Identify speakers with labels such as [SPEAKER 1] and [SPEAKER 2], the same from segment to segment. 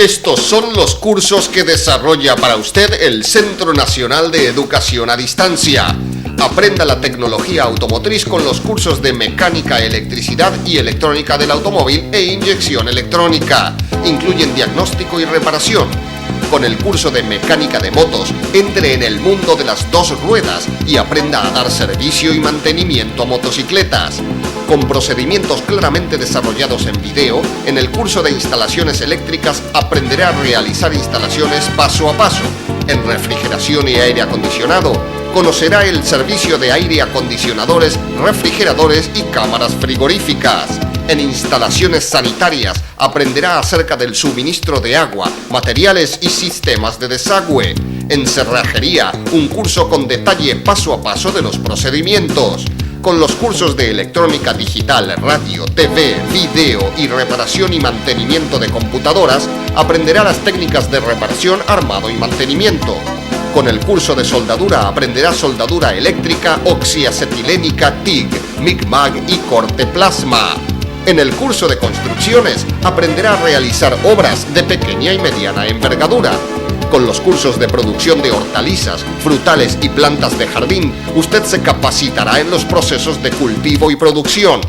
[SPEAKER 1] Estos son los cursos que desarrolla para usted el Centro Nacional de Educación a Distancia. Aprenda la tecnología automotriz con los cursos de mecánica, electricidad y electrónica del automóvil e inyección electrónica. Incluyen diagnóstico y reparación. Con el curso de mecánica de motos, entre en el mundo de las dos ruedas y aprenda a dar servicio y mantenimiento a motocicletas. Con procedimientos claramente desarrollados en video, en el curso de instalaciones eléctricas aprenderá a realizar instalaciones paso a paso. En refrigeración y aire acondicionado, conocerá el servicio de aire acondicionadores, refrigeradores y cámaras frigoríficas. En instalaciones sanitarias aprenderá acerca del suministro de agua, materiales y sistemas de desagüe. En cerrajería, un curso con detalle paso a paso de los procedimientos. Con los cursos de electrónica digital, radio, TV, video y reparación y mantenimiento de computadoras, aprenderá las técnicas de reparación, armado y mantenimiento. Con el curso de soldadura aprenderá soldadura eléctrica, oxiacetilénica, TIG, MIG-MAG y corte plasma. En el curso de construcciones aprenderá a realizar obras de pequeña y mediana envergadura. Con los cursos de producción de hortalizas, frutales y plantas de jardín, usted se capacitará en los procesos de cultivo y producción.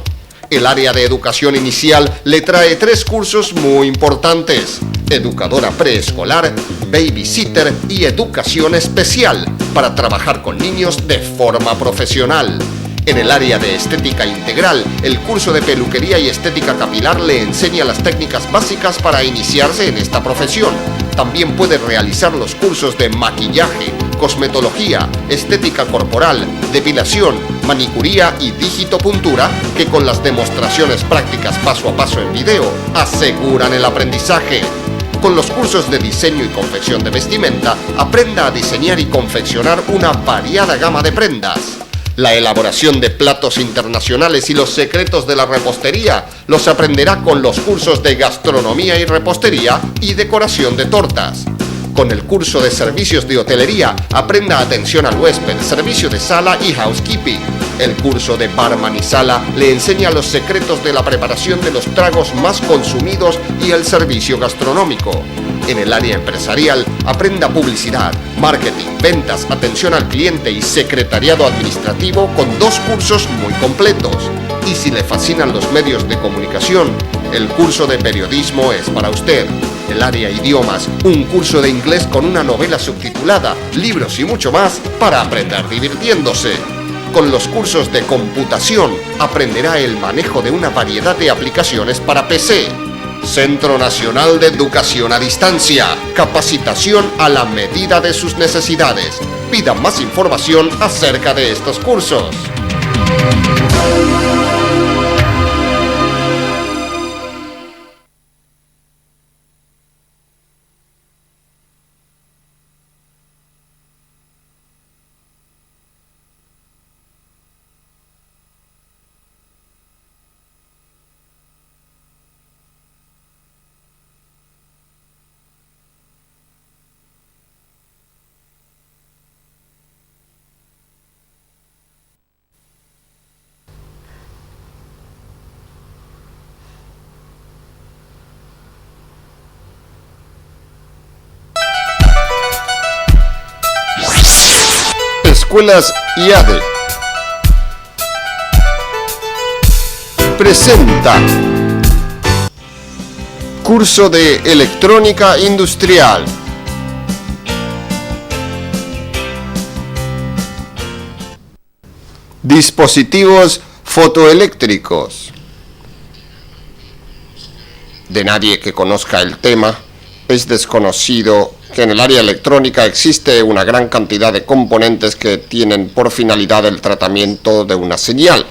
[SPEAKER 1] El área de educación inicial le trae 3 cursos muy importantes: educadora preescolar, babysitter y educación especial, para trabajar con niños de forma profesional. En el área de estética integral, el curso de peluquería y estética capilar le enseña las técnicas básicas para iniciarse en esta profesión. También puede realizar los cursos de maquillaje, cosmetología, estética corporal, depilación, manicuría y digitopuntura, que con las demostraciones prácticas paso a paso en video aseguran el aprendizaje. Con los cursos de diseño y confección de vestimenta, aprenda a diseñar y confeccionar una variada gama de prendas. La elaboración de platos internacionales y los secretos de la repostería los aprenderá con los cursos de gastronomía y repostería y decoración de tortas. Con el curso de servicios de hotelería, aprenda atención al huésped, servicio de sala y housekeeping. El curso de barman y sala le enseña los secretos de la preparación de los tragos más consumidos y el servicio gastronómico. En el área empresarial, aprenda publicidad, marketing, ventas, atención al cliente y secretariado administrativo con 2 cursos muy completos. Y si le fascinan los medios de comunicación, el curso de periodismo es para usted. El área idiomas, un curso de inglés con una novela subtitulada, libros y mucho más para aprender divirtiéndose. Con los cursos de computación, aprenderá el manejo de una variedad de aplicaciones para PC. Centro Nacional de Educación a Distancia. Capacitación a la medida de sus necesidades. Pida más información acerca de estos cursos. Escuelas IADE presenta curso de electrónica industrial. Dispositivos fotoeléctricos. De nadie que conozca el tema, es desconocido que en el área electrónica existe una gran cantidad de componentes que tienen por finalidad el tratamiento de una señal.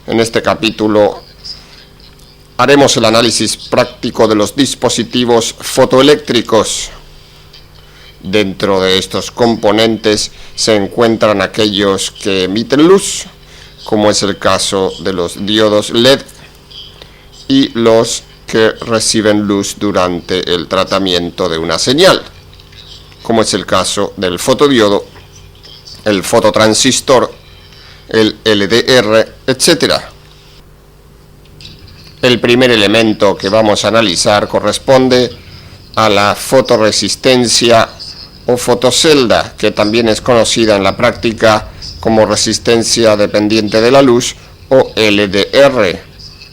[SPEAKER 1] En este capítulo haremos el análisis práctico de los dispositivos fotoeléctricos. Dentro de estos componentes se encuentran aquellos que emiten luz, como es el caso de los diodos LED, y los que reciben luz durante el tratamiento de una señal, como es el caso del fotodiodo, el fototransistor, el LDR, etc. El primer elemento que vamos a analizar corresponde
[SPEAKER 2] a la fotoresistencia o fotocelda, que también es conocida en la práctica como resistencia dependiente de la luz o LDR.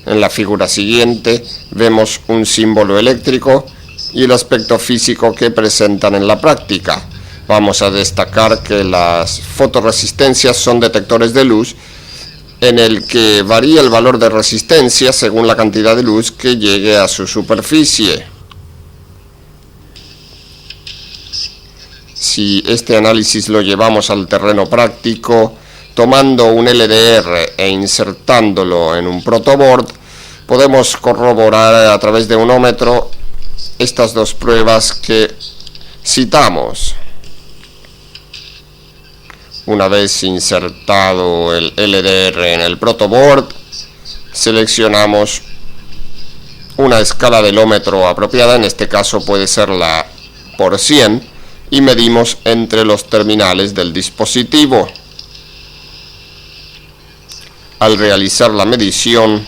[SPEAKER 2] En la figura siguiente vemos un símbolo eléctrico y el aspecto físico que presentan en la práctica. Vamos a destacar que las fotoresistencias son detectores de luz en el que varía el valor de resistencia según la cantidad de luz que llegue a su superficie. Si este análisis lo llevamos al terreno práctico, tomando un LDR e insertándolo en un protoboard, podemos corroborar a través de un ómetro estas dos pruebas que citamos. Una vez insertado el LDR en el protoboard, seleccionamos una escala del ómetro apropiada, en este caso puede ser la por 100, y medimos entre los terminales del dispositivo. Al realizar la medición,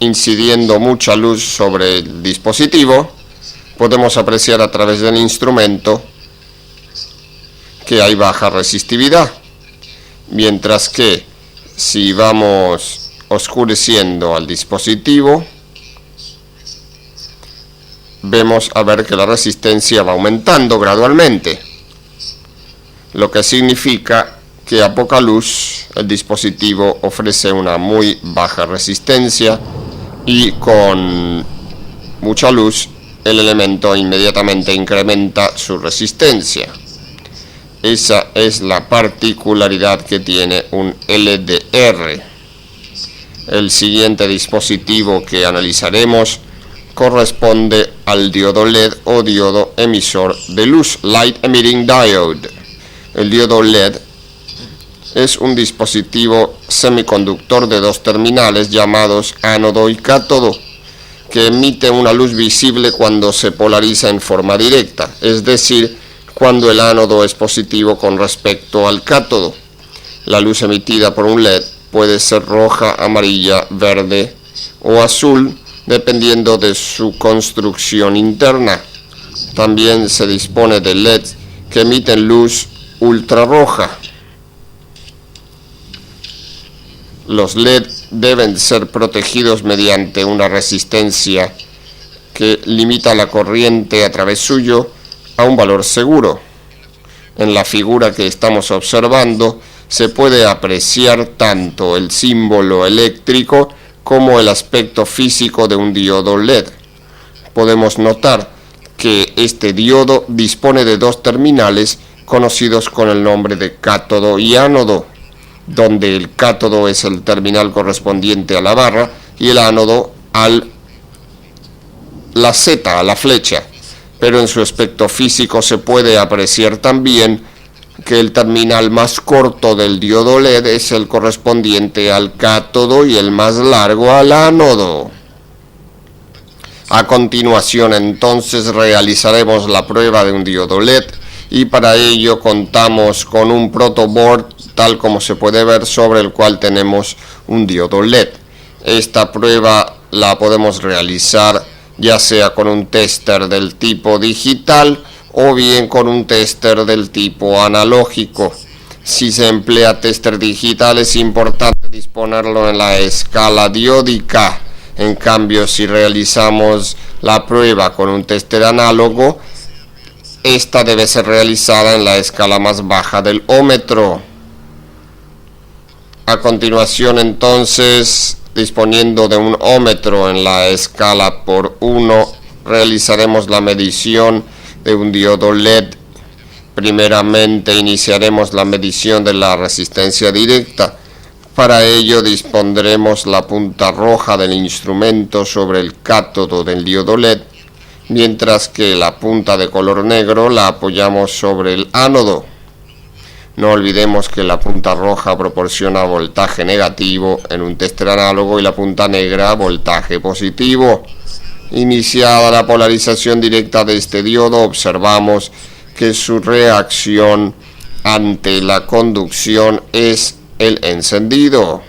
[SPEAKER 2] incidiendo mucha luz sobre el dispositivo, podemos apreciar a través del instrumento que hay baja resistividad, mientras que si vamos oscureciendo al dispositivo, vemos a ver que la resistencia va aumentando gradualmente, lo que significa que a poca luz el dispositivo ofrece una muy baja resistencia y con mucha luz el elemento inmediatamente incrementa su resistencia. Esa es la particularidad que tiene un LDR. El siguiente dispositivo que analizaremos corresponde al diodo LED o diodo emisor de luz, Light Emitting Diode. El diodo LED es un dispositivo semiconductor de dos terminales llamados ánodo y cátodo, que emite una luz visible cuando se polariza en forma directa, es decir, cuando el ánodo es positivo con respecto al cátodo. La luz emitida por un LED puede ser roja, amarilla, verde o azul, dependiendo de su construcción interna. También se dispone de LEDs que emiten luz ultrarroja. Los LED deben ser protegidos mediante una resistencia que limita la corriente a través suyo a un valor seguro. En la figura que estamos observando se puede apreciar tanto el símbolo eléctrico como el aspecto físico de un diodo LED. Podemos notar que este diodo dispone de dos terminales conocidos con el nombre de cátodo y ánodo, donde el cátodo es el terminal correspondiente a la barra y el ánodo a la seta, a la flecha. Pero en su aspecto físico se puede apreciar también que el terminal más corto del diodo LED es el correspondiente al cátodo y el más largo al ánodo. A continuación, entonces, realizaremos la prueba de un diodo LED y para ello contamos con un protoboard tal como se puede ver, sobre el cual tenemos un diodo LED. Esta prueba la podemos realizar ya sea con un tester del tipo digital o bien con un tester del tipo analógico. Si se emplea tester digital es importante disponerlo en la escala diódica. En cambio, si realizamos la prueba con un tester análogo, esta debe ser realizada en la escala más baja del ómetro. A continuación, entonces, disponiendo de un ómetro en la escala por 1, realizaremos la medición de un diodo LED. Primeramente iniciaremos la medición de la resistencia directa. Para ello dispondremos la punta roja del instrumento sobre el cátodo del diodo LED, mientras que la punta de color negro la apoyamos sobre el ánodo. No olvidemos que la punta roja proporciona voltaje negativo en un tester análogo y la punta negra voltaje positivo. Iniciada la polarización directa de este diodo, observamos que su reacción ante la conducción es el encendido.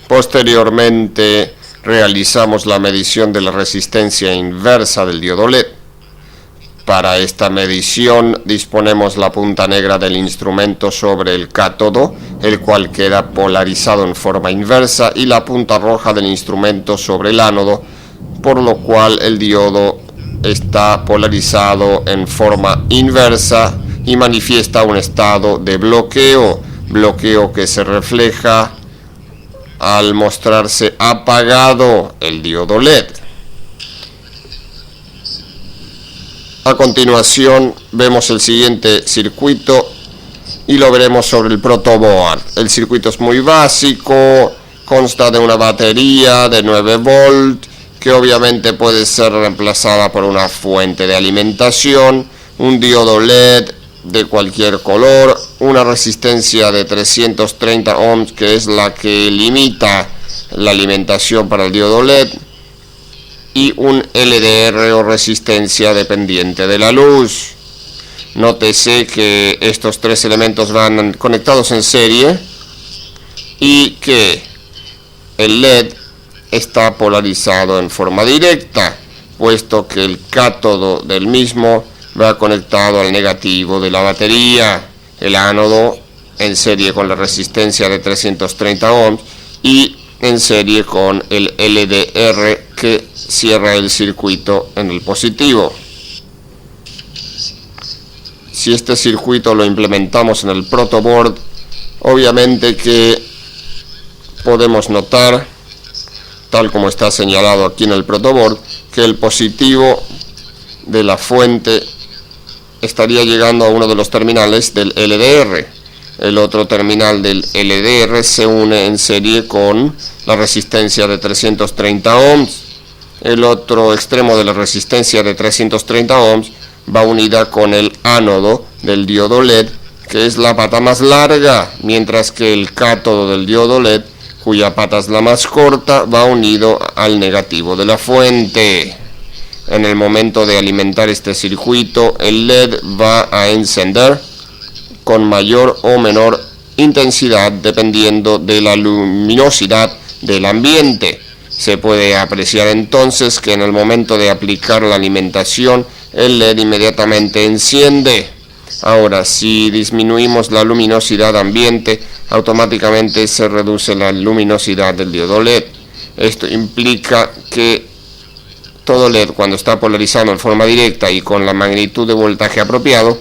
[SPEAKER 2] Posteriormente realizamos la medición de la resistencia inversa del diodo LED. Para esta medición disponemos la punta negra del instrumento sobre el cátodo, el cual queda polarizado en forma inversa, y la punta roja del instrumento sobre el ánodo, por lo cual el diodo está polarizado en forma inversa y manifiesta un estado de bloqueo que se refleja al mostrarse apagado el diodo LED. A continuación vemos el siguiente circuito y lo veremos sobre el protoboard. El circuito es muy básico, consta de una batería de 9 volt que obviamente puede ser reemplazada por una fuente de alimentación, un diodo LED de cualquier color, una resistencia de 330 ohms que es la que limita la alimentación para el diodo LED, y un LDR o resistencia dependiente de la luz. Nótese que estos tres elementos van conectados en serie y que el LED está polarizado en forma directa, puesto que el cátodo del mismo va conectado al negativo de la batería, el ánodo en serie con la resistencia de 330 ohms y en serie con el LDR que cierra el circuito en el positivo. Si este circuito lo implementamos en el protoboard, obviamente que podemos notar, tal como está señalado aquí en el protoboard, que el positivo de la fuente estaría llegando a uno de los terminales del LDR. El otro terminal del LDR se une en serie con la resistencia de 330 ohms. El otro extremo de la resistencia de 330 ohms va unida con el ánodo del diodo LED, que es la pata más larga, mientras que el cátodo del diodo LED, cuya pata es la más corta, va unido al negativo de la fuente. En el momento de alimentar este circuito, el LED va a encender con mayor o menor intensidad dependiendo de la luminosidad del ambiente. Se puede apreciar entonces que en el momento de aplicar la alimentación, el LED inmediatamente enciende. Ahora, si disminuimos la luminosidad ambiente, automáticamente se reduce la luminosidad del diodo LED. Esto implica que todo LED, cuando está polarizado en forma directa y con la magnitud de voltaje apropiado,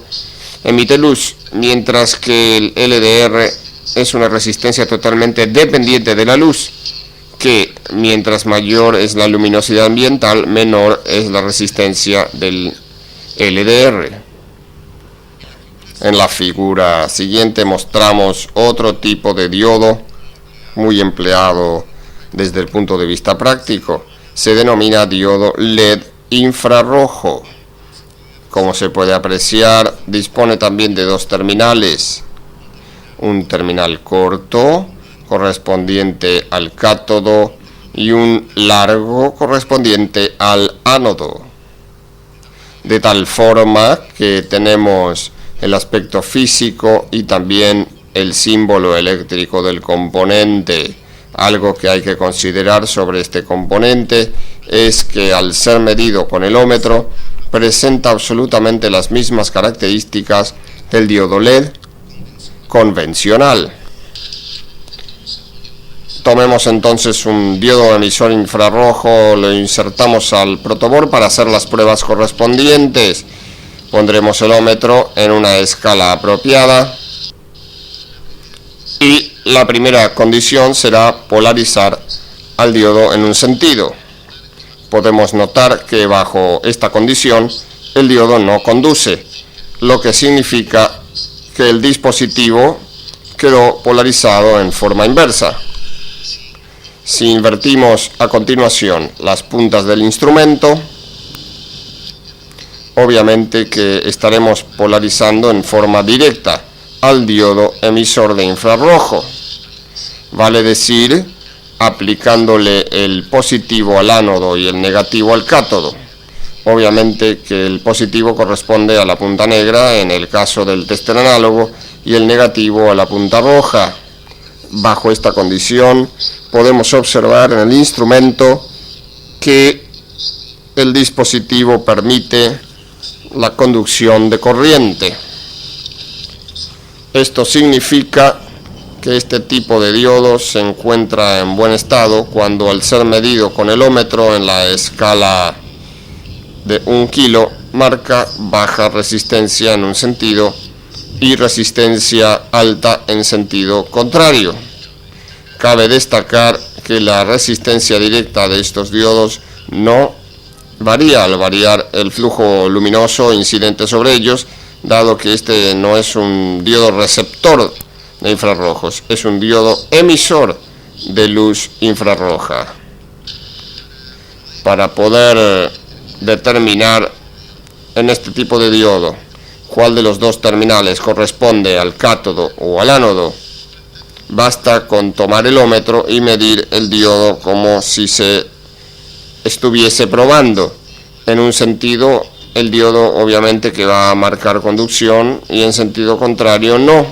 [SPEAKER 2] emite luz, mientras que el LDR es una resistencia totalmente dependiente de la luz, que mientras mayor es la luminosidad ambiental, menor es la resistencia del LDR. En la figura siguiente mostramos otro tipo de diodo muy empleado desde el punto de vista práctico. Se denomina diodo LED infrarrojo. Como se puede apreciar, dispone también de dos terminales. Un terminal corto correspondiente al cátodo y un largo correspondiente al ánodo. De tal forma que tenemos el aspecto físico y también el símbolo eléctrico del componente. Algo que hay que considerar sobre este componente es que al ser medido con el ómetro, presenta absolutamente las mismas características del diodo LED convencional. Tomemos entonces un diodo emisor infrarrojo, lo insertamos al protoboard para hacer las pruebas correspondientes. Pondremos el ómetro en una escala apropiada y la primera condición será polarizar al diodo en un sentido. Podemos notar que bajo esta condición el diodo no conduce, lo que significa que el dispositivo quedó polarizado en forma inversa. Si invertimos a continuación las puntas del instrumento, obviamente que estaremos polarizando en forma directa al diodo emisor de infrarrojo. Vale decir, aplicándole el positivo al ánodo y el negativo al cátodo. Obviamente que el positivo corresponde a la punta negra en el caso del tester análogo y el negativo a la punta roja. Bajo esta condición podemos observar en el instrumento que el dispositivo permite la conducción de corriente. Esto significa que este tipo de diodo se encuentra en buen estado cuando, al ser medido con el ómetro en la escala de 1 kilo, marca baja resistencia en un sentido y resistencia alta en sentido contrario. Cabe destacar que la resistencia directa de estos diodos no varía al variar el flujo luminoso incidente sobre ellos, dado que este no es un diodo receptor de infrarrojos, es un diodo emisor de luz infrarroja. Para poder determinar en este tipo de diodo cuál de los dos terminales corresponde al cátodo o al ánodo, basta con tomar el ómetro y medir el diodo como si se estuviese probando. En un sentido, el diodo obviamente que va a marcar conducción, y en sentido contrario no.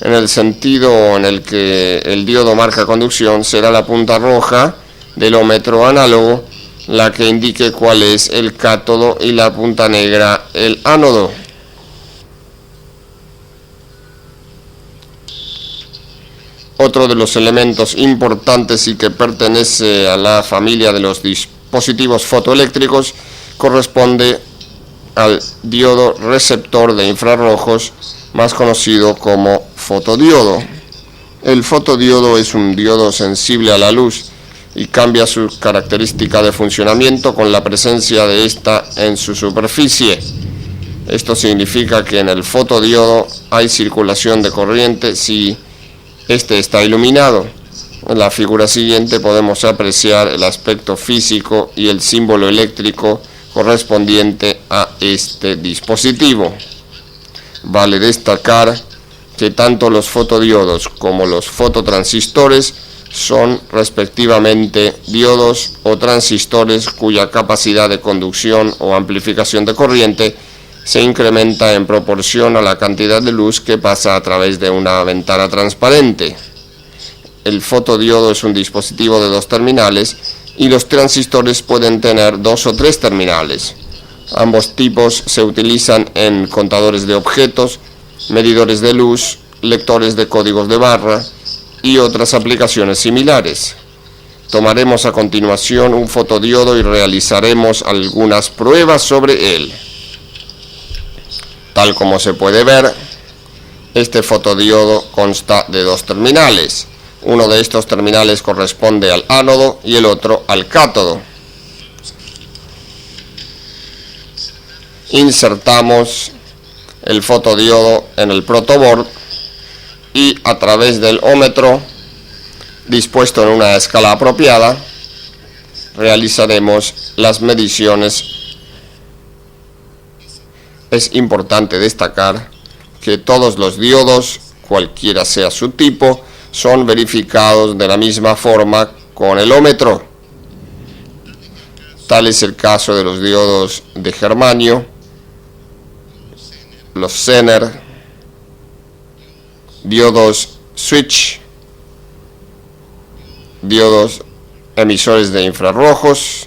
[SPEAKER 2] En el sentido en el que el diodo marca conducción, será la punta roja del ómetro análogo la que indique cuál es el cátodo y la punta negra el ánodo. Otro de los elementos importantes y que pertenece a la familia de los dispositivos fotoeléctricos corresponde al diodo receptor de infrarrojos, más conocido como fotodiodo. El fotodiodo es un diodo sensible a la luz y cambia su característica de funcionamiento con la presencia de esta en su superficie. Esto significa que en el fotodiodo hay circulación de corriente si este está iluminado. En la figura siguiente podemos apreciar el aspecto físico y el símbolo eléctrico correspondiente a este dispositivo. Vale destacar que tanto los fotodiodos como los fototransistores son respectivamente diodos o transistores cuya capacidad de conducción o amplificación de corriente se incrementa en proporción a la cantidad de luz que pasa a través de una ventana transparente. El fotodiodo es un dispositivo de 2 terminales y los transistores pueden tener 2 o 3 terminales. Ambos tipos se utilizan en contadores de objetos, medidores de luz, lectores de códigos de barra y otras aplicaciones similares. Tomaremos a continuación un fotodiodo y realizaremos algunas pruebas sobre él. Tal como se puede ver, este fotodiodo consta de 2 terminales. Uno de estos terminales corresponde al ánodo y el otro al cátodo. Insertamos el fotodiodo en el protoboard y a través del ómetro, dispuesto en una escala apropiada, realizaremos las mediciones. Es importante destacar que todos los diodos, cualquiera sea su tipo, son verificados de la misma forma con el ómetro. Tal es el caso de los diodos de germanio, los Zener, diodos switch, diodos emisores de infrarrojos,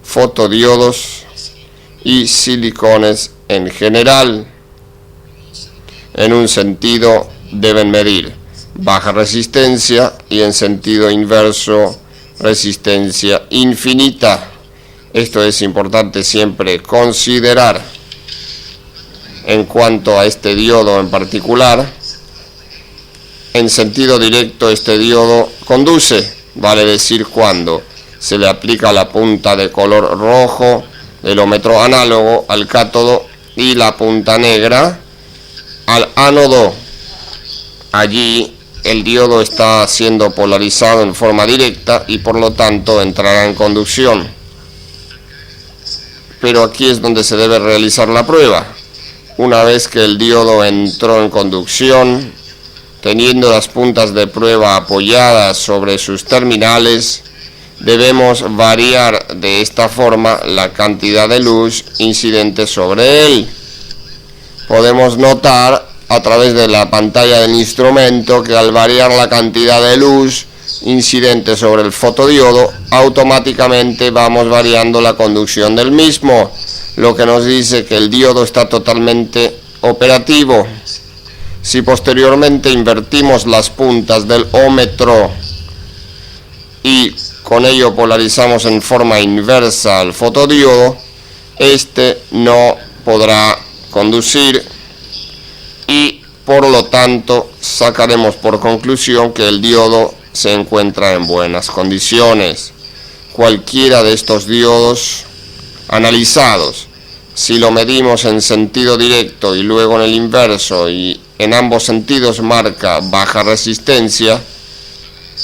[SPEAKER 2] fotodiodos y silicones en general. En un sentido deben medir baja resistencia y en sentido inverso resistencia infinita. Esto es importante siempre considerar. En cuanto a este diodo en particular, en sentido directo este diodo conduce, vale decir cuando se le aplica la punta de color rojo del ómetro análogo al cátodo y la punta negra al ánodo. Allí el diodo está siendo polarizado en forma directa y por lo tanto entrará en conducción. Pero aquí es donde se debe realizar la prueba. Una vez que el diodo entró en conducción, teniendo las puntas de prueba apoyadas sobre sus terminales, debemos variar de esta forma la cantidad de luz incidente sobre él. Podemos notar a través de la pantalla del instrumento que al variar la cantidad de luz incidente sobre el fotodiodo, automáticamente vamos variando la conducción del mismo, lo que nos dice que el diodo está totalmente operativo. Si posteriormente invertimos las puntas del ómetro y con ello polarizamos en forma inversa al fotodiodo, este no podrá conducir y por lo tanto sacaremos por conclusión que el diodo se encuentra en buenas condiciones. Cualquiera de estos diodos analizados, si lo medimos en sentido directo y luego en el inverso y en ambos sentidos marca baja resistencia,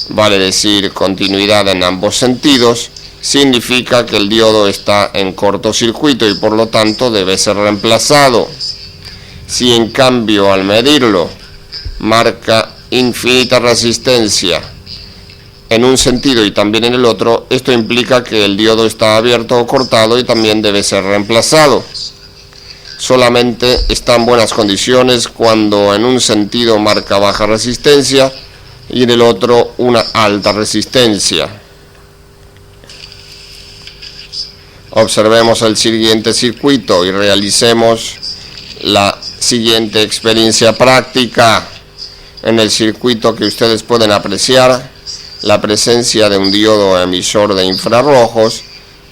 [SPEAKER 2] vale decir continuidad en ambos sentidos, significa que el diodo está en cortocircuito y por lo tanto debe ser reemplazado. Si en cambio al medirlo marca infinita resistencia en un sentido y también en el otro, esto implica que el diodo está abierto o cortado y también debe ser reemplazado. Solamente está en buenas condiciones cuando en un sentido marca baja resistencia y en el otro una alta resistencia. Observemos el siguiente circuito y realicemos la siguiente experiencia práctica. En el circuito que ustedes pueden apreciar la presencia de un diodo emisor de infrarrojos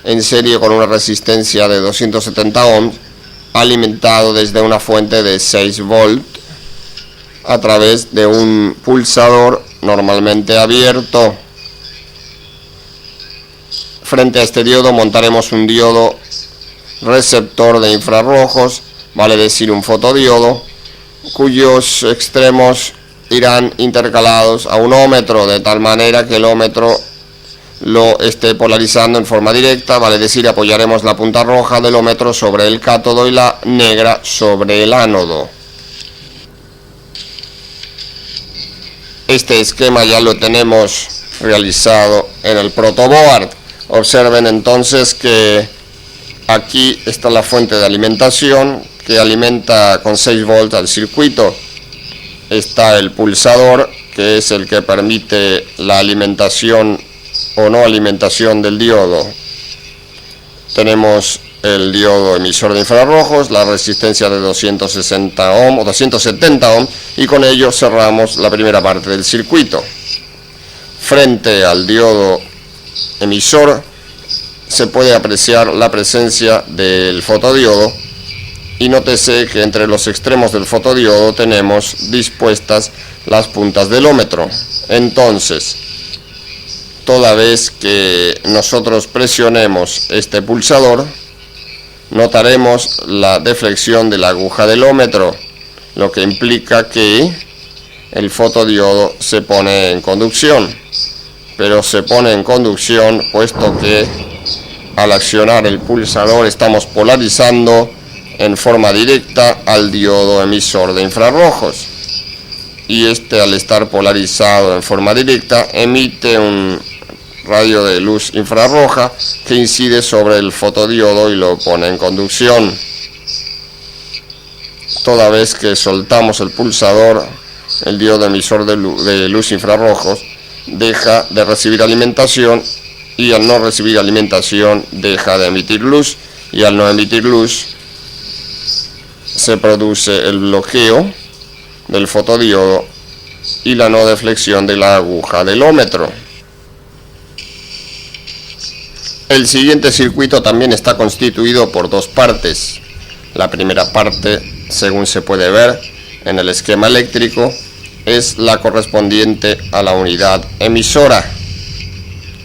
[SPEAKER 2] en serie con una resistencia de 270 ohms alimentado desde una fuente de 6 volt a través de un pulsador normalmente abierto. Frente a este diodo montaremos un diodo receptor de infrarrojos, vale decir un fotodiodo, cuyos extremos irán intercalados a un ómetro, de tal manera que el ómetro lo esté polarizando en forma directa, vale decir apoyaremos la punta roja del ómetro sobre el cátodo y la negra sobre el ánodo. Este esquema ya lo tenemos realizado en el protoboard. Observen entonces que aquí está la fuente de alimentación que alimenta con 6 volts al circuito. Está el pulsador, que es el que permite la alimentación o no alimentación del diodo. Tenemos el diodo emisor de infrarrojos, la resistencia de 260 ohm o 270 ohm, y con ello cerramos la primera parte del circuito. Frente al diodo emisor se puede apreciar la presencia del fotodiodo y nótese que entre los extremos del fotodiodo tenemos dispuestas las puntas del ómetro. Entonces, toda vez que nosotros presionemos este pulsador, notaremos la deflexión de la aguja del ómetro, lo que implica que el fotodiodo se pone en conducción. Pero se pone en conducción puesto que al accionar el pulsador estamos polarizando en forma directa al diodo emisor de infrarrojos. Y este, al estar polarizado en forma directa, emite un rayo de luz infrarroja que incide sobre el fotodiodo y lo pone en conducción. Toda vez que soltamos el pulsador, el diodo emisor de luz infrarrojos deja de recibir alimentación y al no recibir alimentación deja de emitir luz, y al no emitir luz se produce el bloqueo del fotodiodo y la no deflexión de la aguja del ómetro. El siguiente circuito también está constituido por dos partes. La primera parte, según se puede ver en el esquema eléctrico, es la correspondiente a la unidad emisora.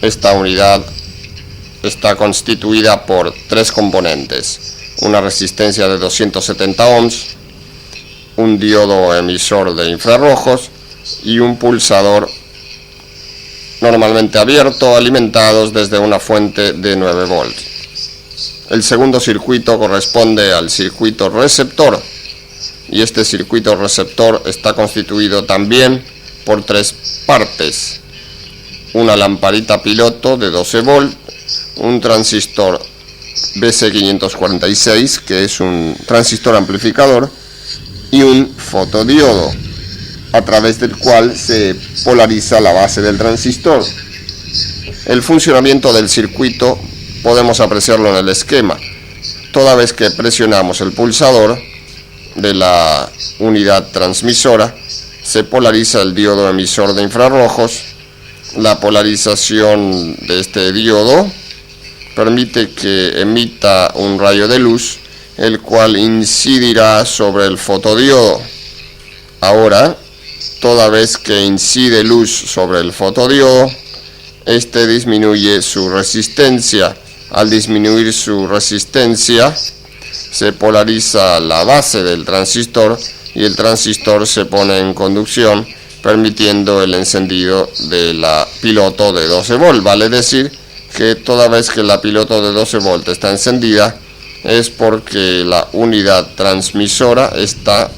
[SPEAKER 2] Esta unidad está constituida por tres componentes: una resistencia de 270 ohms, un diodo emisor de infrarrojos y un pulsador normalmente abierto, alimentados desde una fuente de 9 volts. El segundo circuito corresponde al circuito receptor, y este circuito receptor está constituido también por tres partes: una lamparita piloto de 12 volts, un transistor BC546, que es un transistor amplificador, y un fotodiodo, a través del cual se polariza la base del transistor. El funcionamiento del circuito podemos apreciarlo en el esquema. Toda vez que presionamos el pulsador de la unidad transmisora, se polariza el diodo emisor de infrarrojos. La polarización de este diodo permite que emita un rayo de luz, el cual incidirá sobre el fotodiodo. Ahora, toda vez que incide luz sobre el fotodiodo, este disminuye su resistencia. Al disminuir su resistencia, se polariza la base del transistor y el transistor se pone en conducción, permitiendo el encendido de la piloto de 12 volts. Vale decir que toda vez que la piloto de 12 volts está encendida, es porque la unidad transmisora está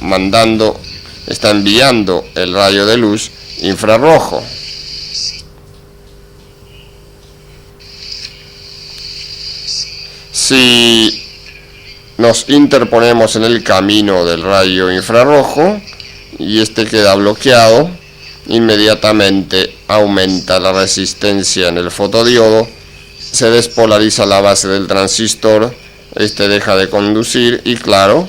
[SPEAKER 2] enviando el rayo de luz infrarrojo. Si nos interponemos en el camino del rayo infrarrojo y este queda bloqueado, inmediatamente aumenta la resistencia en el fotodiodo, se despolariza la base del transistor, este deja de conducir y claro,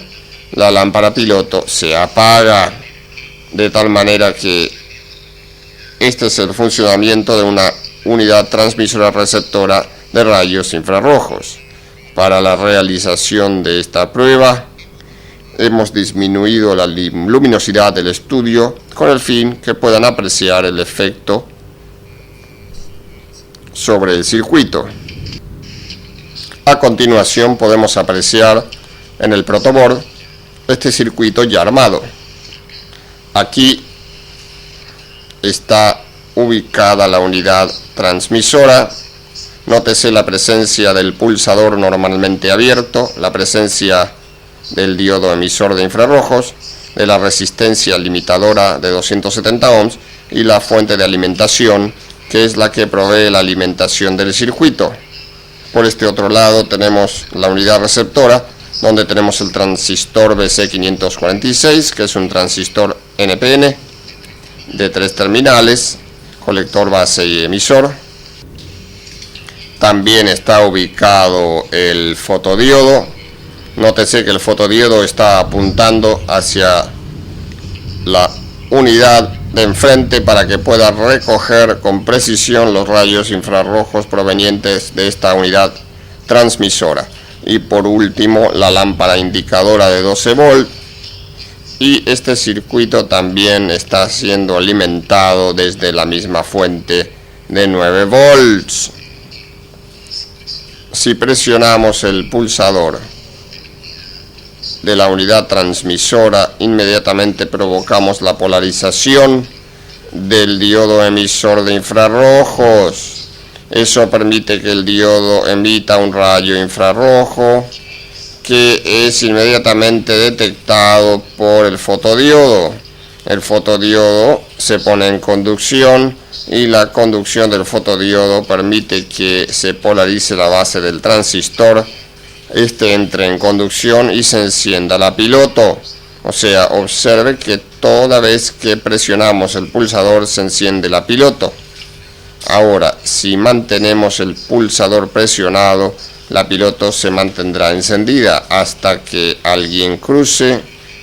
[SPEAKER 2] la lámpara piloto se apaga, de tal manera que este es el funcionamiento de una unidad transmisora receptora de rayos infrarrojos. Para la realización de esta prueba, hemos disminuido la luminosidad del estudio con el fin que puedan apreciar el efecto sobre el circuito. A continuación podemos apreciar en el protoboard este circuito ya armado. Aquí está ubicada la unidad transmisora. Nótese la presencia del pulsador normalmente abierto, la presencia del diodo emisor de infrarrojos, de la resistencia limitadora de 270 ohms y la fuente de alimentación, que es la que provee la alimentación del circuito. Por este otro lado tenemos la unidad receptora, donde tenemos el transistor BC546, que es un transistor NPN de 3 terminales, colector base y emisor. También está ubicado el fotodiodo. Nótese que el fotodiodo está apuntando hacia la unidad de enfrente para que pueda recoger con precisión los rayos infrarrojos provenientes de esta unidad transmisora. Y por último, la lámpara indicadora de 12 volts. Y este circuito también está siendo alimentado desde la misma fuente de 9 volts. Si presionamos el pulsador de la unidad transmisora, inmediatamente provocamos la polarización del diodo emisor de infrarrojos. Eso permite que el diodo emita un rayo infrarrojo que es inmediatamente detectado por el fotodiodo. El fotodiodo se pone en conducción y la conducción del fotodiodo permite que se polarice la base del transistor, este entre en conducción y se encienda la piloto. O sea, observe que toda vez que presionamos el pulsador se enciende la piloto. Ahora, si mantenemos el pulsador presionado, la piloto se mantendrá encendida hasta que alguien cruce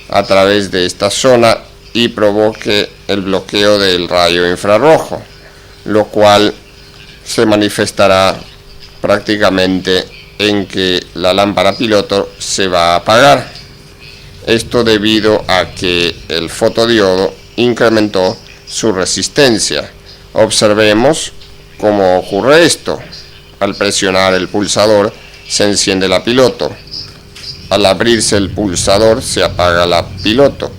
[SPEAKER 2] a través de esta zona y provoque el bloqueo del rayo infrarrojo, lo cual se manifestará prácticamente en que la lámpara piloto se va a apagar. Esto debido a que el fotodiodo incrementó su resistencia. Observemos cómo ocurre esto. Al presionar el pulsador se enciende la piloto. Al abrirse el pulsador se apaga la piloto.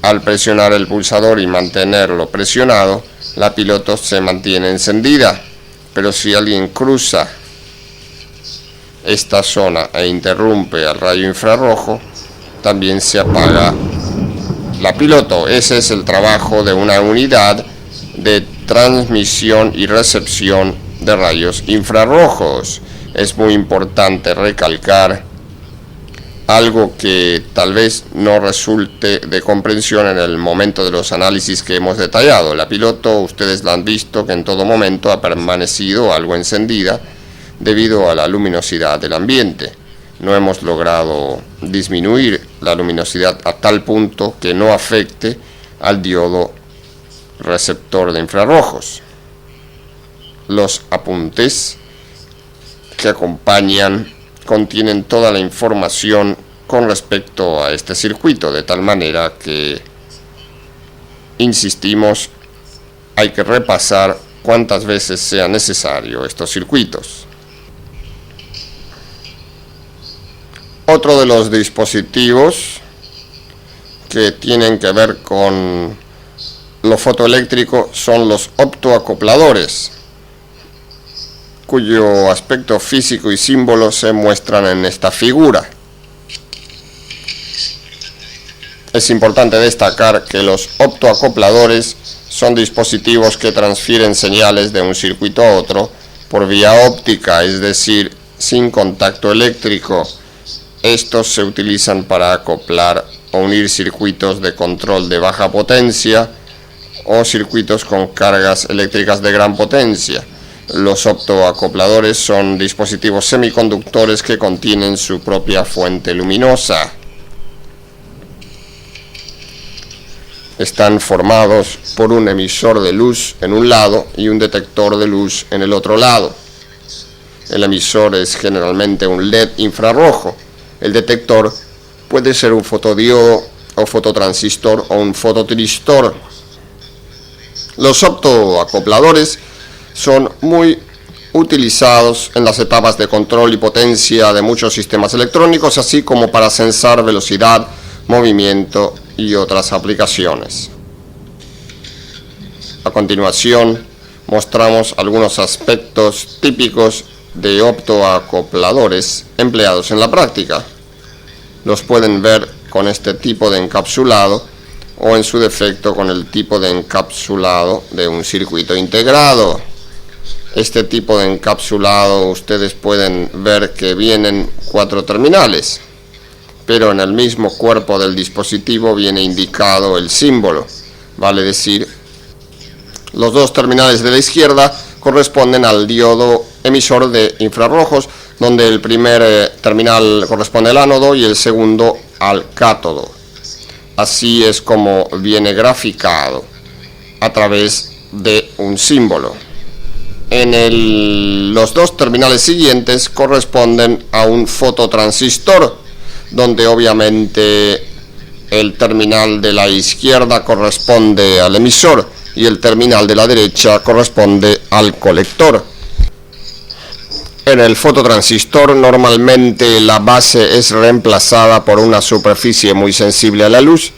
[SPEAKER 2] Al presionar el pulsador y mantenerlo presionado, la piloto se mantiene encendida. Pero si alguien cruza esta zona e interrumpe al rayo infrarrojo, también se apaga la piloto. Ese es el trabajo de una unidad de transmisión y recepción de rayos infrarrojos. Es muy importante recalcar algo que tal vez no resulte de comprensión en el momento de los análisis que hemos detallado. La piloto, ustedes la han visto que en todo momento ha permanecido algo encendida debido a la luminosidad del ambiente. No hemos logrado disminuir la luminosidad a tal punto que no afecte al diodo receptor de infrarrojos. Los apuntes que acompañan contienen toda la información con respecto a este circuito, de tal manera que, insistimos, hay que repasar cuantas veces sea necesario estos circuitos. Otro de los dispositivos que tienen que ver con lo fotoeléctrico son los optoacopladores, cuyo aspecto físico y símbolo se muestran en esta figura. Es importante destacar que los optoacopladores son dispositivos que transfieren señales de un circuito a otro por vía óptica, es decir, sin contacto eléctrico. Estos se utilizan para acoplar o unir circuitos de control de baja potencia o circuitos con cargas eléctricas de gran potencia. Los optoacopladores son dispositivos semiconductores que contienen su propia fuente luminosa. Están formados por un emisor de luz en un lado y un detector de luz en el otro lado. El emisor es generalmente un LED infrarrojo. El detector puede ser un fotodiodo o fototransistor o un fototiristor. Los optoacopladores son muy utilizados en las etapas de control y potencia de muchos sistemas electrónicos, así como para censar velocidad, movimiento y otras aplicaciones. A continuación, mostramos algunos aspectos típicos de optoacopladores empleados en la práctica. Los pueden ver con este tipo de encapsulado o en su defecto con el tipo de encapsulado de un circuito integrado. Este tipo de encapsulado ustedes pueden ver que vienen 4 terminales, pero en el mismo cuerpo del dispositivo viene indicado el símbolo, vale decir, los 2 terminales de la izquierda corresponden al diodo emisor de infrarrojos, donde el primer terminal corresponde al ánodo y el segundo al cátodo. Así es como viene graficado a través de un símbolo. Los 2 terminales siguientes corresponden a un fototransistor, donde obviamente el terminal de la izquierda corresponde al emisor y el terminal de la derecha corresponde al colector. En el fototransistor normalmente la base es reemplazada por una superficie muy sensible a la luz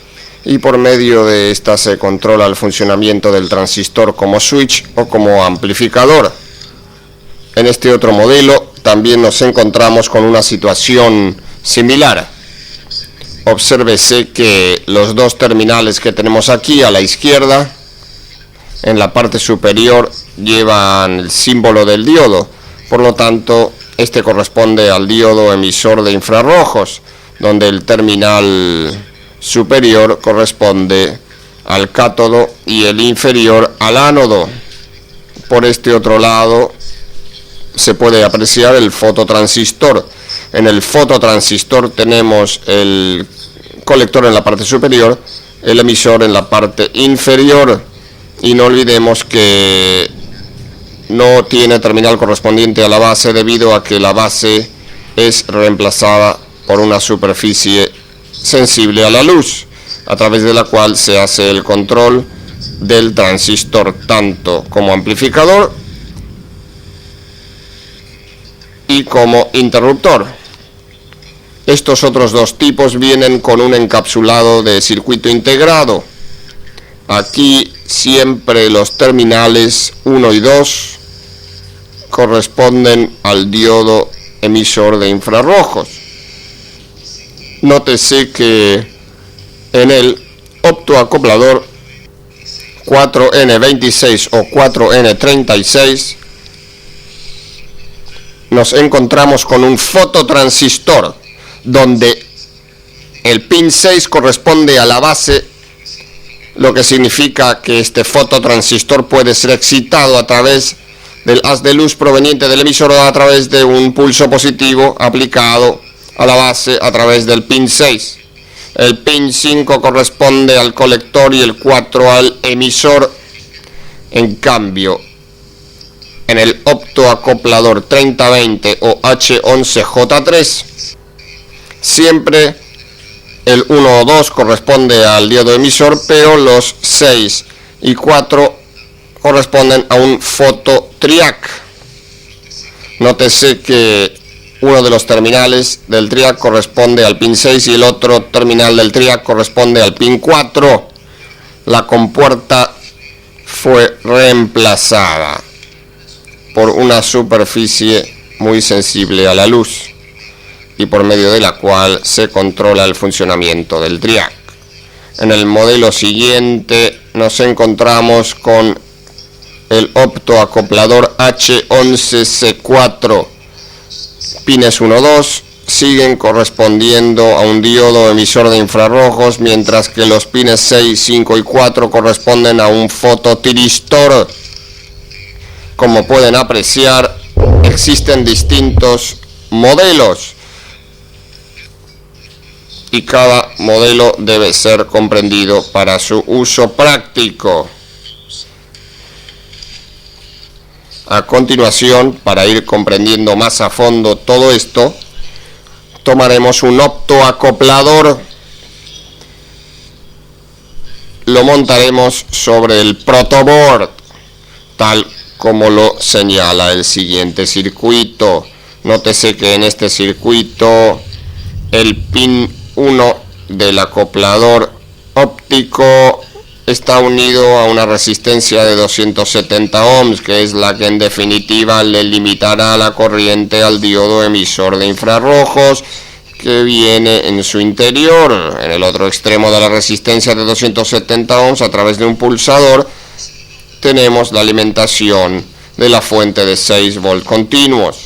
[SPEAKER 2] y por medio de esta se controla el funcionamiento del transistor como switch o como amplificador. En este otro modelo también nos encontramos con una situación similar. Obsérvese que los 2 terminales que tenemos aquí a la izquierda, en la parte superior, llevan el símbolo del diodo. Por lo tanto, este corresponde al diodo emisor de infrarrojos, donde el terminal superior corresponde al cátodo y el inferior al ánodo. Por este otro lado se puede apreciar el fototransistor. En el fototransistor tenemos el colector en la parte superior, el emisor en la parte inferior, y no olvidemos que no tiene terminal correspondiente a la base debido a que la base es reemplazada por una superficie sensible a la luz, a través de la cual se hace el control del transistor tanto como amplificador y como interruptor. Estos otros 2 tipos vienen con un encapsulado de circuito integrado. Aquí siempre los terminales 1 y 2 corresponden al diodo emisor de infrarrojos. Nótese que en el optoacoplador 4N26 o 4N36 nos encontramos con un fototransistor, donde El pin 6 corresponde a la base, lo que significa que este fototransistor puede ser excitado a través del haz de luz proveniente del emisor o a través de un pulso positivo aplicado a la base a través del pin 6. El pin 5 corresponde al colector y el 4 al emisor. En cambio, en el optoacoplador 3020 o H11J3, siempre el 1 o 2 corresponde al diodo emisor, pero los 6 y 4 corresponden a un fototriac. Nótese que uno de los terminales del triac corresponde al pin 6 y el otro terminal del triac corresponde al pin 4. La compuerta fue reemplazada por una superficie muy sensible a la luz y por medio de la cual se controla el funcionamiento del triac. En el modelo siguiente nos encontramos con el optoacoplador H11C4. Pines 1, 2 siguen correspondiendo a un diodo emisor de infrarrojos, mientras que los pines 6, 5 y 4 corresponden a un fototiristor. Como pueden apreciar, existen distintos modelos y cada modelo debe ser comprendido para su uso práctico. A continuación, para ir comprendiendo más a fondo todo esto, tomaremos un optoacoplador, lo montaremos sobre el protoboard, tal como lo señala el siguiente circuito. Nótese que en este circuito el pin 1 del acoplador óptico está unido a una resistencia de 270 ohms, que es la que en definitiva le limitará la corriente al diodo emisor de infrarrojos que viene en su interior. En el otro extremo de la resistencia de 270 ohms, a través de un pulsador, tenemos la alimentación de la fuente de 6 volts continuos.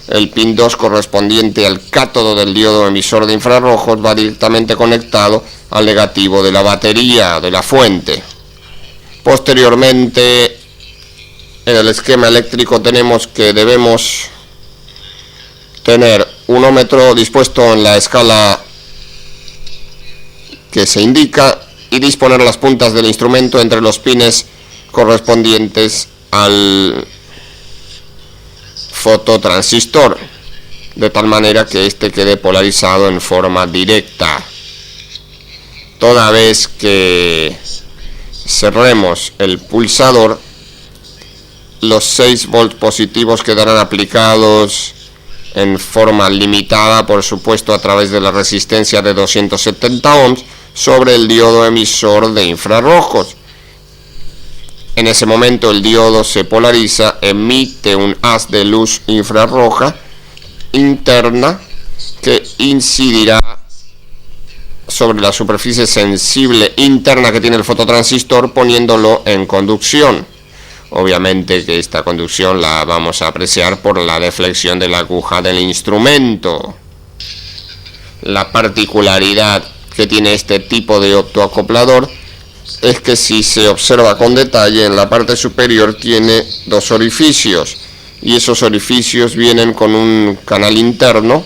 [SPEAKER 2] El pin 2 correspondiente al cátodo del diodo emisor de infrarrojos va directamente conectado al negativo de la batería de la fuente. Posteriormente, en el esquema eléctrico tenemos que debemos tener un ómetro dispuesto en la escala que se indica y disponer las puntas del instrumento entre los pines correspondientes al fototransistor, de tal manera que éste quede polarizado en forma directa. Toda vez que cerremos el pulsador, los 6 volts positivos quedarán aplicados en forma limitada, por supuesto a través de la resistencia de 270 ohms, sobre el diodo emisor de infrarrojos. En ese momento el diodo se polariza, emite un haz de luz infrarroja interna que incidirá sobre la superficie sensible interna que tiene el fototransistor, poniéndolo en conducción. Obviamente que esta conducción la vamos a apreciar por la deflexión de la aguja del instrumento. La particularidad que tiene este tipo de optoacoplador es que, si se observa con detalle, en la parte superior tiene 2 orificios, y esos orificios vienen con un canal interno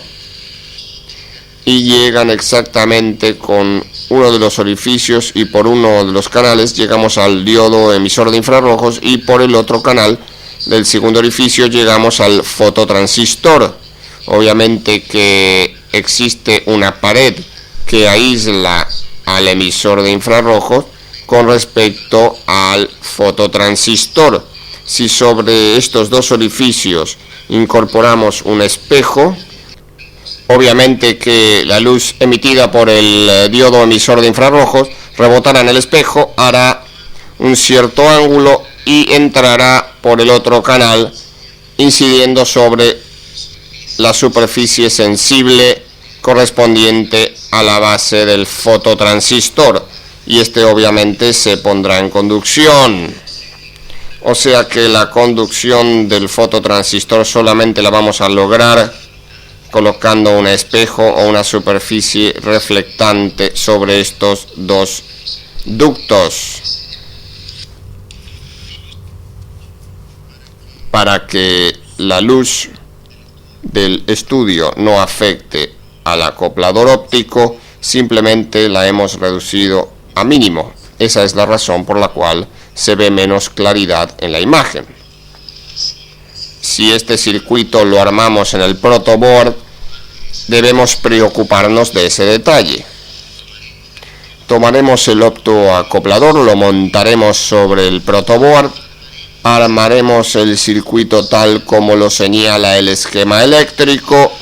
[SPEAKER 2] y llegan exactamente con uno de los orificios, y por uno de los canales llegamos al diodo emisor de infrarrojos y por el otro canal del segundo orificio llegamos al fototransistor. Obviamente que existe una pared que aísla al emisor de infrarrojos con respecto al fototransistor. Si sobre estos 2 orificios incorporamos un espejo, obviamente que la luz emitida por el diodo emisor de infrarrojos rebotará en el espejo, hará un cierto ángulo y entrará por el otro canal, incidiendo sobre la superficie sensible correspondiente a la base del fototransistor, y este obviamente se pondrá en conducción. O sea que la conducción del fototransistor solamente la vamos a lograr colocando un espejo o una superficie reflectante sobre estos dos ductos para que la luz del estudio no afecte al acoplador óptico. Simplemente la hemos reducido a mínimo. Esa es la razón por la cual se ve menos claridad en la imagen. Si este circuito lo armamos en el protoboard, debemos preocuparnos de ese detalle. Tomaremos el optoacoplador, lo montaremos sobre el protoboard, armaremos el circuito tal como lo señala el esquema eléctrico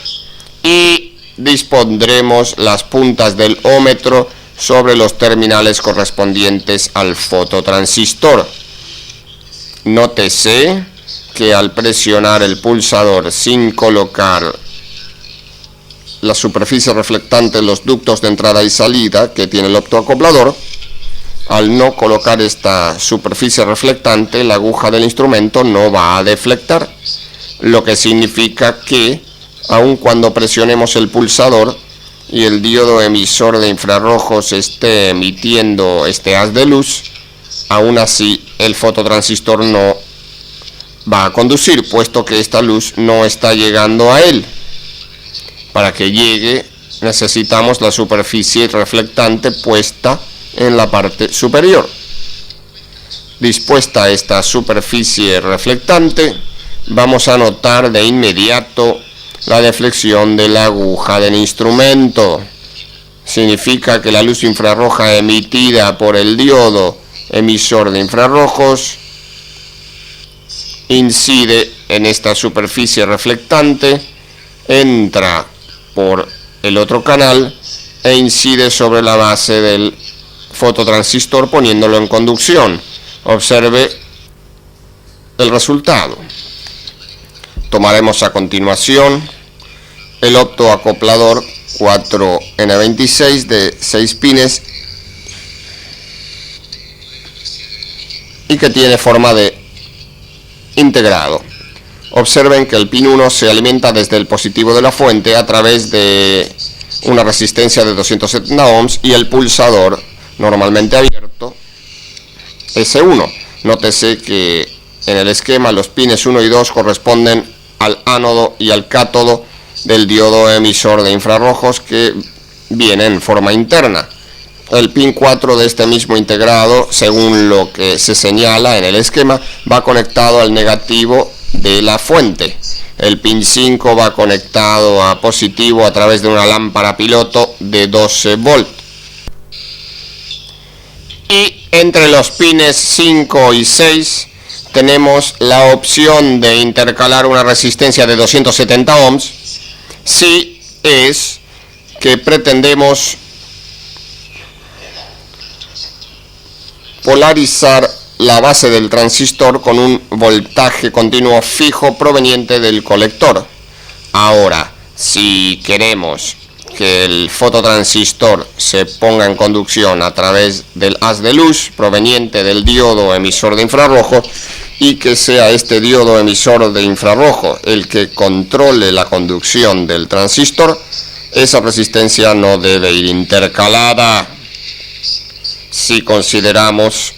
[SPEAKER 2] y dispondremos las puntas del ómetro sobre los terminales correspondientes al fototransistor. Nótese que al presionar el pulsador sin colocar la superficie reflectante en los ductos de entrada y salida que tiene el optoacoplador, al no colocar esta superficie reflectante, la aguja del instrumento no va a deflectar, lo que significa que aun cuando presionemos el pulsador y el diodo emisor de infrarrojos esté emitiendo este haz de luz, aún así el fototransistor no va a conducir, puesto que esta luz no está llegando a él. Para que llegue necesitamos la superficie reflectante puesta en la parte superior. Dispuesta esta superficie reflectante, vamos a notar de inmediato la deflexión de la aguja del instrumento. Significa que la luz infrarroja emitida por el diodo emisor de infrarrojos incide en esta superficie reflectante, entra por el otro canal e incide sobre la base del fototransistor poniéndolo en conducción. Observe el resultado. Tomaremos a continuación el optoacoplador 4N26 de 6 pines y que tiene forma de integrado. Observen que el pin 1 se alimenta desde el positivo de la fuente a través de una resistencia de 270 ohms y el pulsador normalmente abierto S1. Nótese que en el esquema los pines 1 y 2 corresponden al ánodo y al cátodo del diodo emisor de infrarrojos que viene en forma interna. El pin 4 de este mismo integrado, según lo que se señala en el esquema, va conectado al negativo de la fuente. El pin 5 va conectado a positivo a través de una lámpara piloto de 12 volts. Y entre los pines 5 y 6 tenemos la opción de intercalar una resistencia de 270 ohms si es que pretendemos polarizar la base del transistor con un voltaje continuo fijo proveniente del colector. Ahora, si queremos que el fototransistor se ponga en conducción a través del haz de luz proveniente del diodo emisor de infrarrojo y que sea este diodo emisor de infrarrojo el que controle la conducción del transistor, esa resistencia no debe ir intercalada. Si consideramos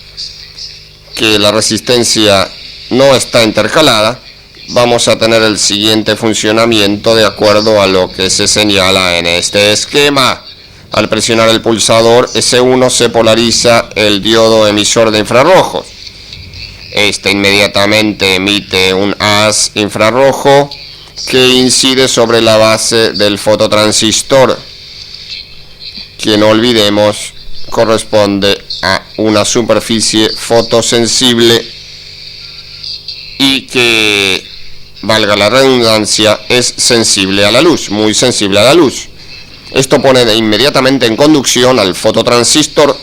[SPEAKER 2] que la resistencia no está intercalada, vamos a tener el siguiente funcionamiento de acuerdo a lo que se señala en este esquema. Al presionar el pulsador S1 se polariza el diodo emisor de infrarrojos. Este inmediatamente emite un haz infrarrojo que incide sobre la base del fototransistor, que no olvidemos corresponde a una superficie fotosensible y que, valga la redundancia, es sensible a la luz, muy sensible a la luz. Esto pone inmediatamente en conducción al fototransistor,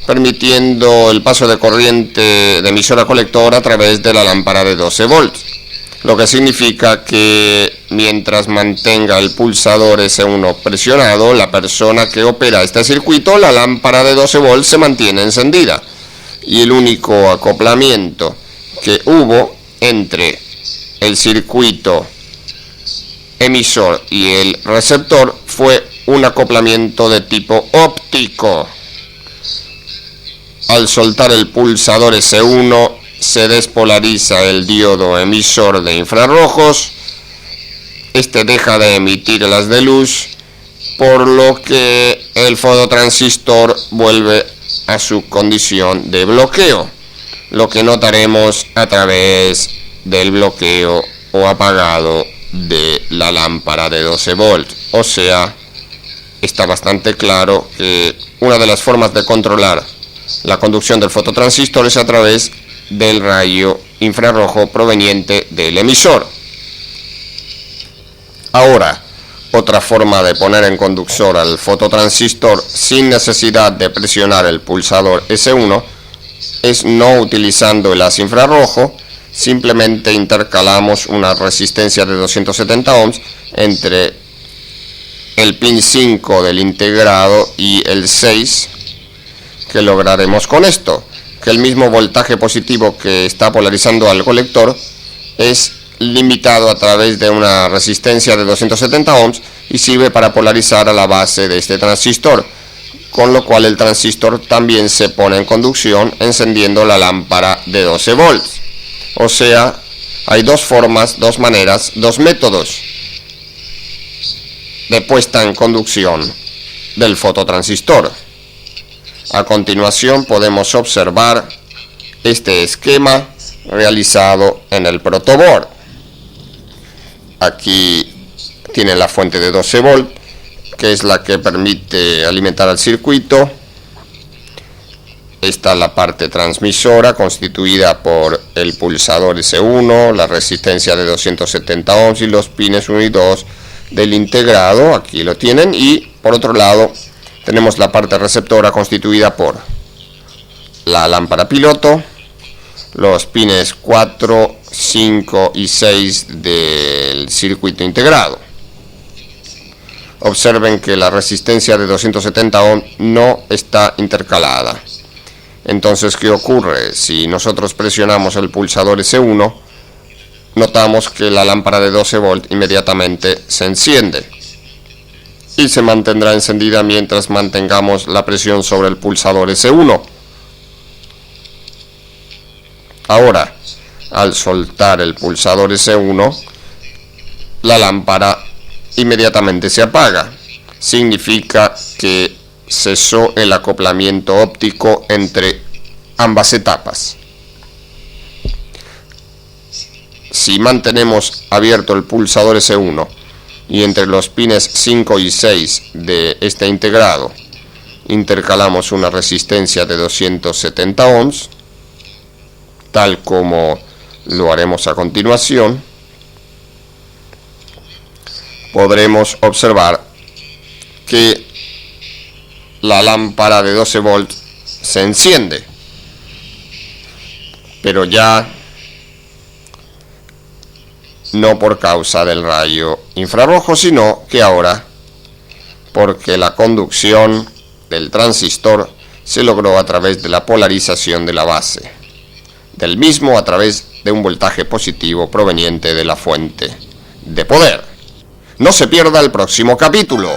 [SPEAKER 2] permitiendo el paso de corriente de emisor a colector a través de la lámpara de 12 volts, lo que significa que mientras mantenga el pulsador S1 presionado, la persona que opera este circuito, la lámpara de 12 volts se mantiene encendida, y el único acoplamiento que hubo entre el circuito emisor y el receptor fue un acoplamiento de tipo óptico. Al soltar el pulsador S1 se despolariza el diodo emisor de infrarrojos. Este deja de emitir el haz de luz, por lo que el fototransistor vuelve a su condición de bloqueo, lo que notaremos a través del bloqueo o apagado de la lámpara de 12 volts. O sea, está bastante claro que una de las formas de controlar la conducción del fototransistor es a través del rayo infrarrojo proveniente del emisor. Ahora, otra forma de poner en conductor al fototransistor sin necesidad de presionar el pulsador S1 es no utilizando el haz infrarrojo. Simplemente intercalamos una resistencia de 270 ohms entre el pin 5 del integrado y el 6. ¿Qué lograremos con esto? Que el mismo voltaje positivo que está polarizando al colector es limitado a través de una resistencia de 270 ohms y sirve para polarizar a la base de este transistor, con lo cual el transistor también se pone en conducción encendiendo la lámpara de 12 volts. O sea, hay dos formas, dos maneras, dos métodos de puesta en conducción del fototransistor. A continuación podemos observar este esquema realizado en el protoboard. Aquí tiene la fuente de 12 volts, que es la que permite alimentar al circuito. Está la parte transmisora constituida por el pulsador S1, la resistencia de 270 ohms y los pines 1 y 2 del integrado. Aquí lo tienen. Y por otro lado tenemos la parte receptora constituida por la lámpara piloto, los pines 4, 5 y 6 del circuito integrado. Observen que la resistencia de 270 ohms no está intercalada. Entonces, ¿qué ocurre? Si nosotros presionamos el pulsador S1, notamos que la lámpara de 12 volts inmediatamente se enciende y se mantendrá encendida mientras mantengamos la presión sobre el pulsador S1. Ahora, al soltar el pulsador S1, la lámpara inmediatamente se apaga. Significa que cesó el acoplamiento óptico entre ambas etapas. Si mantenemos abierto el pulsador S1 y entre los pines 5 y 6 de este integrado intercalamos una resistencia de 270 ohms, tal como lo haremos a continuación, podremos observar que la lámpara de 12 volts se enciende, pero ya no por causa del rayo infrarrojo, sino que ahora porque la conducción del transistor se logró a través de la polarización de la base del mismo a través de un voltaje positivo proveniente de la fuente de poder. No se pierda el próximo capítulo.